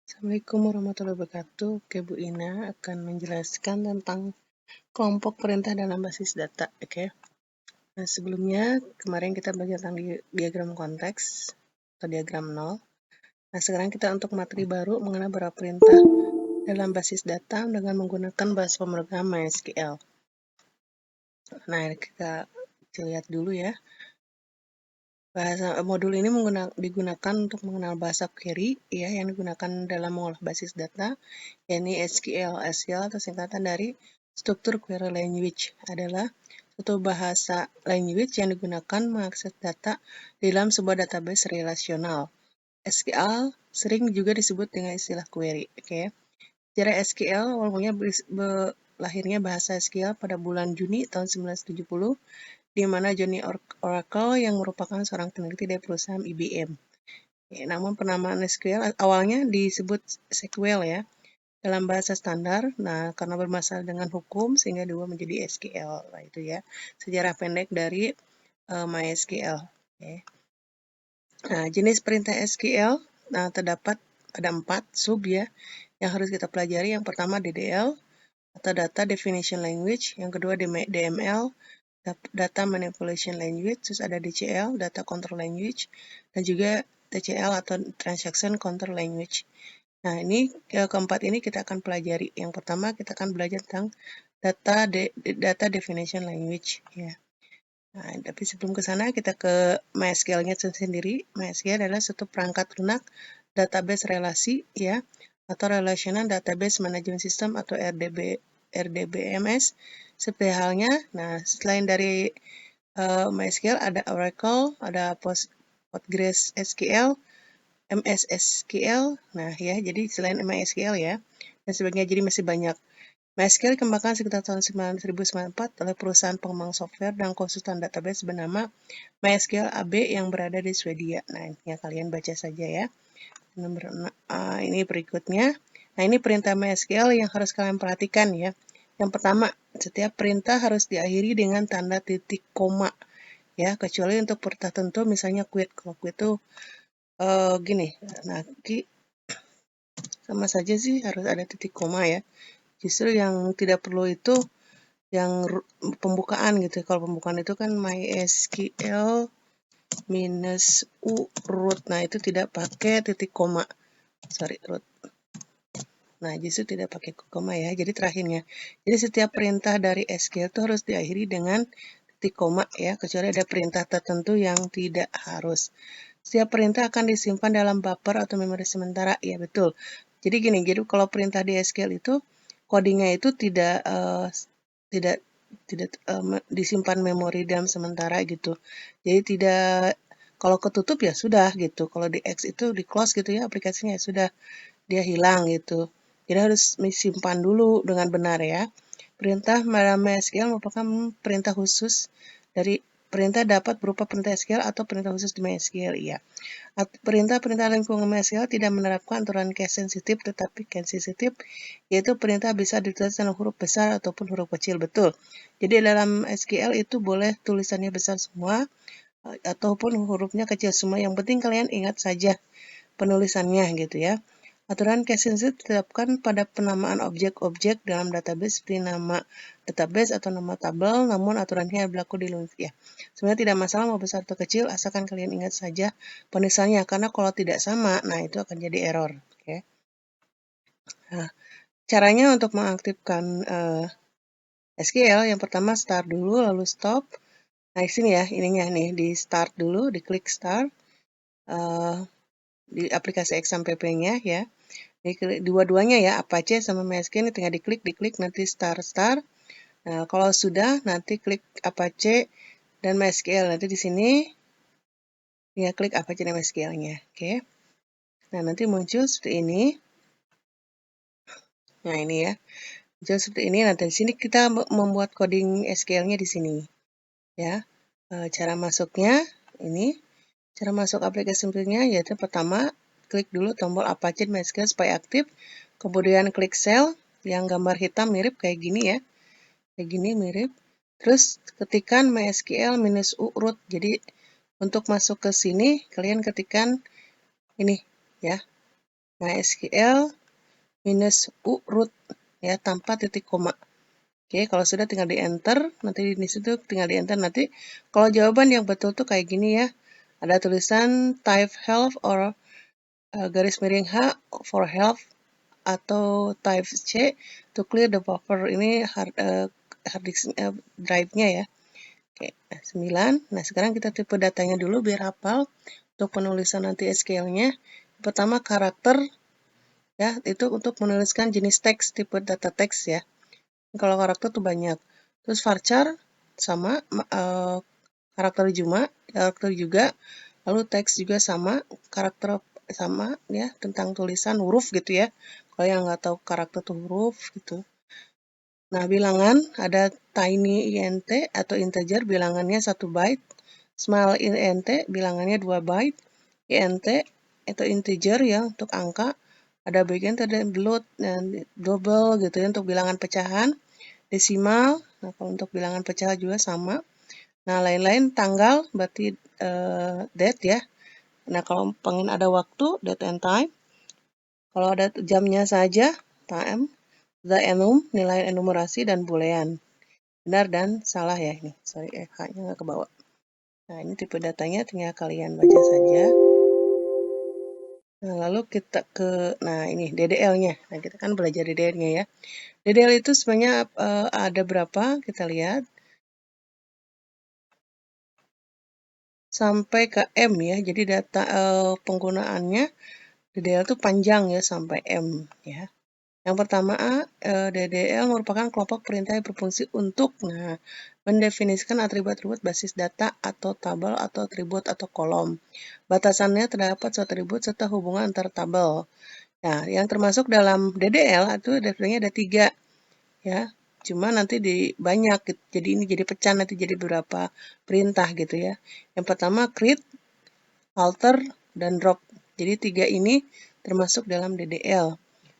Assalamualaikum warahmatullahi wabarakatuh. Oke, Bu Ina akan menjelaskan tentang kelompok perintah dalam basis data. Oke. Nah, sebelumnya kemarin kita belajar tentang diagram konteks atau diagram nol. Nah, sekarang kita untuk materi baru mengenai beberapa perintah dalam basis data dengan menggunakan bahasa pemrograman MySQL. Nah, kita lihat dulu ya. Modul ini digunakan untuk mengenal bahasa query ya yang digunakan dalam mengolah basis data, yakni SQL. SQL atau singkatan dari Structure Query Language adalah suatu bahasa language yang digunakan mengakses data dalam sebuah database relasional. SQL sering juga disebut dengan istilah query. Oke. Sejarah SQL awalnya lahirnya bahasa SQL pada bulan Juni tahun 1970 di mana Johnny Oracle yang merupakan seorang peneliti dari perusahaan IBM. Ya, namun penamaan SQL awalnya disebut SQL ya dalam bahasa standar. Nah, karena bermasalah dengan hukum sehingga diubah menjadi SQL. Nah, itu ya sejarah pendek dari MySQL. Okay. Nah, jenis perintah SQL terdapat ada 4 sub ya yang harus kita pelajari. Yang pertama DDL atau Data Definition Language, yang kedua DML, Data Manipulation Language, terus ada DCL, Data Control Language, dan juga TCL atau Transaction Control Language. Nah, ini keempat ini kita akan pelajari. Yang pertama kita akan belajar tentang Data Definition Language ya. Nah, tapi sebelum ke sana kita ke MySQL-nya sendiri. MySQL adalah suatu perangkat lunak database relasi ya atau Relational Database Management System atau RDBMS seperti halnya. Nah, selain dari MySQL ada Oracle, ada PostgreSQL, MS SQL. Nah, ya, jadi selain MySQL ya dan sebagainya, jadi masih banyak. MySQL dikembangkan sekitar tahun 1994 oleh perusahaan pengembang software dan konsultan database bernama MySQL AB yang berada di Swedia. Nah, ini kalian baca saja ya. Ini berikutnya. Nah, ini perintah MySQL yang harus kalian perhatikan ya. Yang pertama, setiap perintah harus diakhiri dengan tanda titik koma ya, kecuali untuk perintah tertentu misalnya quit. Kalau quit itu gini. Nah, sama saja sih harus ada titik koma ya. Justru yang tidak perlu itu yang pembukaan gitu. Kalau pembukaan itu kan MySQL minus U root. Nah, itu tidak pakai titik koma. Sorry, root. Nah, justru tidak pakai koma ya. Jadi terakhirnya. Jadi setiap perintah dari SQL itu harus diakhiri dengan titik koma ya, kecuali ada perintah tertentu yang tidak harus. Setiap perintah akan disimpan dalam buffer atau memori sementara. Ya, betul. Jadi gini, jadi kalau perintah di SQL itu codingnya itu tidak disimpan memori dalam sementara gitu. Jadi tidak, kalau ketutup ya sudah gitu. Kalau di X itu di close gitu ya aplikasinya ya sudah, dia hilang gitu. Jadi harus disimpan dulu dengan benar ya. Perintah dalam MySQL merupakan perintah khusus dari perintah dapat berupa perintah SQL atau perintah khusus di MySQL ya. Perintah-perintah lingkungan MySQL tidak menerapkan aturan case sensitif tetapi case sensitif, yaitu perintah bisa ditulis dalam huruf besar ataupun huruf kecil. Betul. Jadi dalam SQL itu boleh tulisannya besar semua ataupun hurufnya kecil semua. Yang penting kalian ingat saja penulisannya gitu ya. Aturan case sensitive ditetapkan pada penamaan objek-objek dalam database seperti nama database atau nama tabel, namun aturannya berlaku di Linux ya. Sebenarnya tidak masalah mau besar atau kecil, asalkan kalian ingat saja penulisannya, karena kalau tidak sama, nah itu akan jadi error. Oke. Nah, caranya untuk mengaktifkan SQL, yang pertama start dulu, lalu stop. Nah, di sini ya, ininya nih, di start dulu, diklik start. Di aplikasi XAMPP-nya ya. Dua-duanya ya, Apache sama MySQL ini tinggal diklik nanti start. Nah, kalau sudah nanti klik Apache dan MySQL. Nanti di sini ya klik Apache dan MySQL-nya. Oke. Nah, nanti muncul seperti ini. Nah, ini ya. Muncul seperti ini. Nanti di sini kita membuat coding SQL-nya di sini. Ya. Cara masuknya ini. Cara masuk aplikasi simpelnya yaitu pertama klik dulu tombol Apache MySQL supaya aktif. Kemudian klik cell yang gambar hitam mirip kayak gini ya. Kayak gini mirip. Terus ketikkan MySQL minus U root. Jadi untuk masuk ke sini kalian ketikkan ini ya. Nah, SQL minus U root ya tanpa titik koma. Oke, kalau sudah tinggal di enter, nanti di situ tinggal di enter. Nanti kalau jawaban yang betul tuh kayak gini ya. Ada tulisan type help or garis miring H for help atau type C to clear the buffer. Ini hard disk drive-nya ya. Oke, nah 9. Nah, sekarang kita tipe datanya dulu biar hafal untuk penulisan nanti SQL-nya. Pertama karakter ya, itu untuk menuliskan jenis teks tipe data teks ya. Kalau karakter tuh banyak. Terus varchar sama karakter juga, lalu teks juga sama, karakter sama ya tentang tulisan huruf gitu ya. Kalau yang nggak tahu karakter tuh huruf gitu. Nah, bilangan ada tiny int atau integer bilangannya 1 byte, small int bilangannya 2 byte, int itu integer ya untuk angka, ada bagian ada float dan double gitu ya untuk bilangan pecahan, desimal, nah kalau untuk bilangan pecahan juga sama. Nah, lain-lain tanggal berarti date ya. Nah, kalau pengen ada waktu, date and time. Kalau ada jamnya saja, time. The enum, nilai enumerasi, dan boolean. Benar dan salah ya ini. Sorry, H-nya nggak ke bawah. Nah, ini tipe datanya tinggal kalian baca saja. Nah, lalu kita nah ini DDL-nya. Nah, kita kan belajar DDL-nya ya. DDL itu sebenarnya ada berapa? Kita lihat. Sampai ke M ya. Jadi data penggunaannya DDL itu panjang ya sampai M ya. Yang pertama A, DDL merupakan kelompok perintah yang berfungsi untuk mendefinisikan atribut-atribut basis data atau tabel atau atribut atau kolom. Batasannya terdapat suatu atribut serta hubungan antar tabel. Nah, yang termasuk dalam DDL itu definisinya ada 3 ya. Cuma nanti di banyak, jadi ini jadi pecah nanti jadi beberapa perintah gitu ya. Yang pertama create, alter, dan drop. Jadi 3 ini termasuk dalam DDL.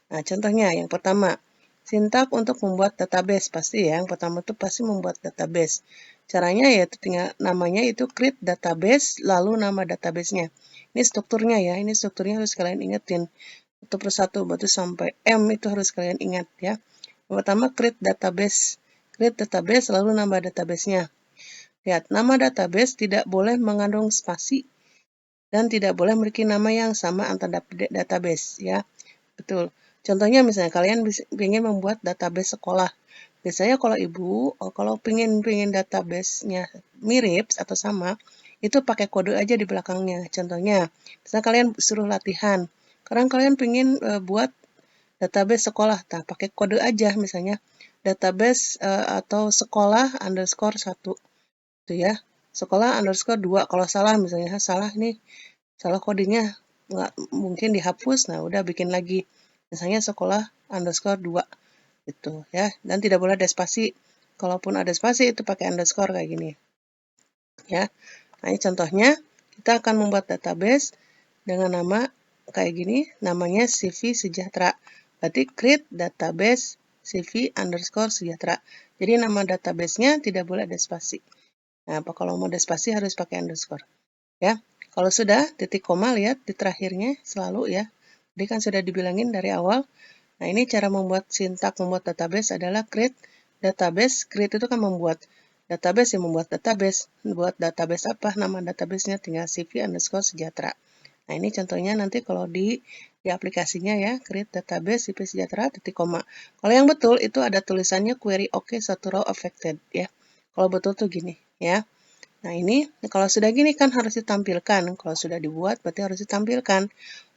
Nah, contohnya yang pertama, sintak untuk membuat database. Pasti ya, yang pertama itu pasti membuat database. Caranya ya tinggal namanya itu create database, lalu nama databasenya. Ini strukturnya ya, ini strukturnya harus kalian ingetin. Satu persatu, berarti sampai M itu harus kalian ingat ya. Yang pertama create database, lalu nama databasenya. Lihat, nama database tidak boleh mengandung spasi dan tidak boleh memiliki nama yang sama antar database ya. Betul. Contohnya misalnya kalian ingin membuat database sekolah. Biasanya kalau ibu, kalau pengen database-nya mirip atau sama, itu pakai kode aja di belakangnya. Contohnya, misalnya kalian suruh latihan. Sekarang kalian pengen buat database sekolah, nah pakai kode aja misalnya database atau sekolah underscore 1. Itu ya. Sekolah underscore 2. Kalau salah misalnya, salah nih, salah kodenya nggak mungkin dihapus, nah udah bikin lagi. Misalnya sekolah underscore 2 gitu ya. Dan tidak boleh ada spasi. Kalaupun ada spasi itu pakai underscore kayak gini. Ya. Nah, ini contohnya kita akan membuat database dengan nama kayak gini, namanya CV Sejahtera. Berarti create database CV underscore Sejahtera. Jadi nama database-nya tidak boleh ada spasi. Nah, kalau mau ada spasi harus pakai underscore. Ya. Kalau sudah titik koma lihat di terakhirnya selalu ya. Jadi kan sudah dibilangin dari awal. Nah, ini cara membuat sintak membuat database adalah create database. Create itu kan membuat database, yang membuat database. Buat database apa? Nama databasenya tinggal CV underscore sejahtera. Nah, ini contohnya nanti kalau di aplikasinya ya, create database CV sejahtera titik koma. Kalau yang betul itu ada tulisannya query OK satu row affected ya. Kalau betul tuh gini ya. Nah, ini kalau sudah gini kan harus ditampilkan. Kalau sudah dibuat berarti harus ditampilkan.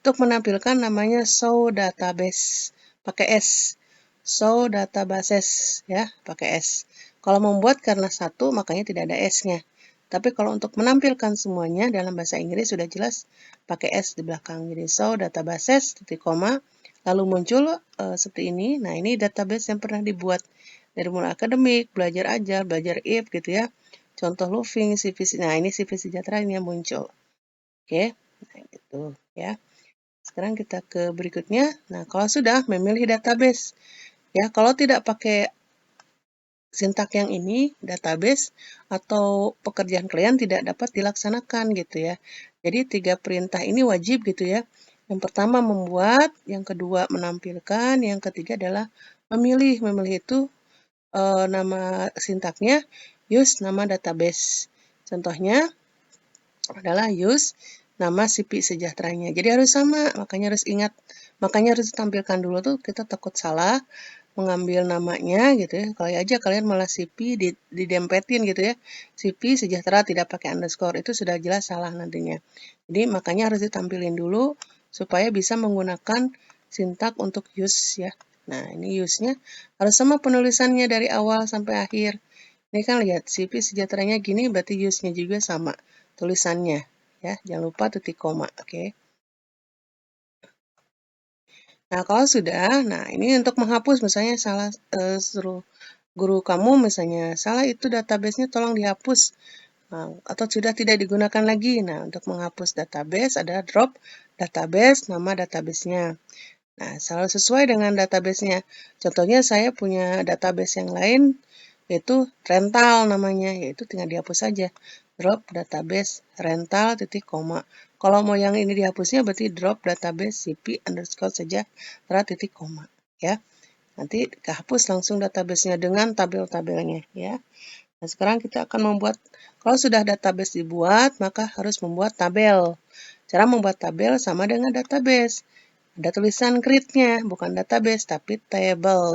Untuk menampilkan namanya show database. Pakai S. Show databases ya, pakai S. Kalau membuat karena satu makanya tidak ada S-nya. Tapi kalau untuk menampilkan semuanya dalam bahasa Inggris sudah jelas pakai S di belakang. Jadi show databases titik koma lalu muncul seperti ini. Nah, ini database yang pernah dibuat dari mulai akademik, belajar ajar, belajar if gitu ya. Contoh Loofing, CV, nah ini CV Sejahtera ini yang muncul. Oke, nah gitu ya. Sekarang kita ke berikutnya. Nah, kalau sudah memilih database, ya kalau tidak pakai sintak yang ini, database atau pekerjaan kalian tidak dapat dilaksanakan gitu ya. Jadi 3 perintah ini wajib gitu ya. Yang pertama membuat, yang kedua menampilkan, yang ketiga adalah memilih. Memilih itu nama sintaknya use nama database. Contohnya adalah use nama CP sejahteranya. Jadi harus sama, makanya harus ingat, makanya harus ditampilkan dulu tuh, kita takut salah mengambil namanya gitu ya. Kalau aja kalian malah CP didempetin gitu ya. CP sejahtera tidak pakai underscore, itu sudah jelas salah nantinya. Jadi makanya harus ditampilin dulu supaya bisa menggunakan sintak untuk use ya. Nah, ini use-nya harus sama penulisannya dari awal sampai akhir. Ini kan lihat CP sejahteranya gini, berarti use-nya juga sama tulisannya ya. Jangan lupa titik koma, oke. Nah, kalau sudah, nah ini untuk menghapus misalnya salah suruh guru kamu misalnya salah itu database-nya tolong dihapus. Nah, atau sudah tidak digunakan lagi. Nah, untuk menghapus database ada drop database nama database-nya. Nah, selalu sesuai dengan database-nya. Contohnya saya punya database yang lain yaitu rental namanya, yaitu tinggal dihapus saja. Drop database rental titik koma. Kalau mau yang ini dihapusnya berarti drop database cp underscore saja titik koma ya. Nanti kehapus langsung database-nya dengan tabel-tabelnya ya. Nah, sekarang kita akan membuat, kalau sudah database dibuat, maka harus membuat tabel. Cara membuat tabel sama dengan database. Ada tulisan create-nya, bukan database, tapi table.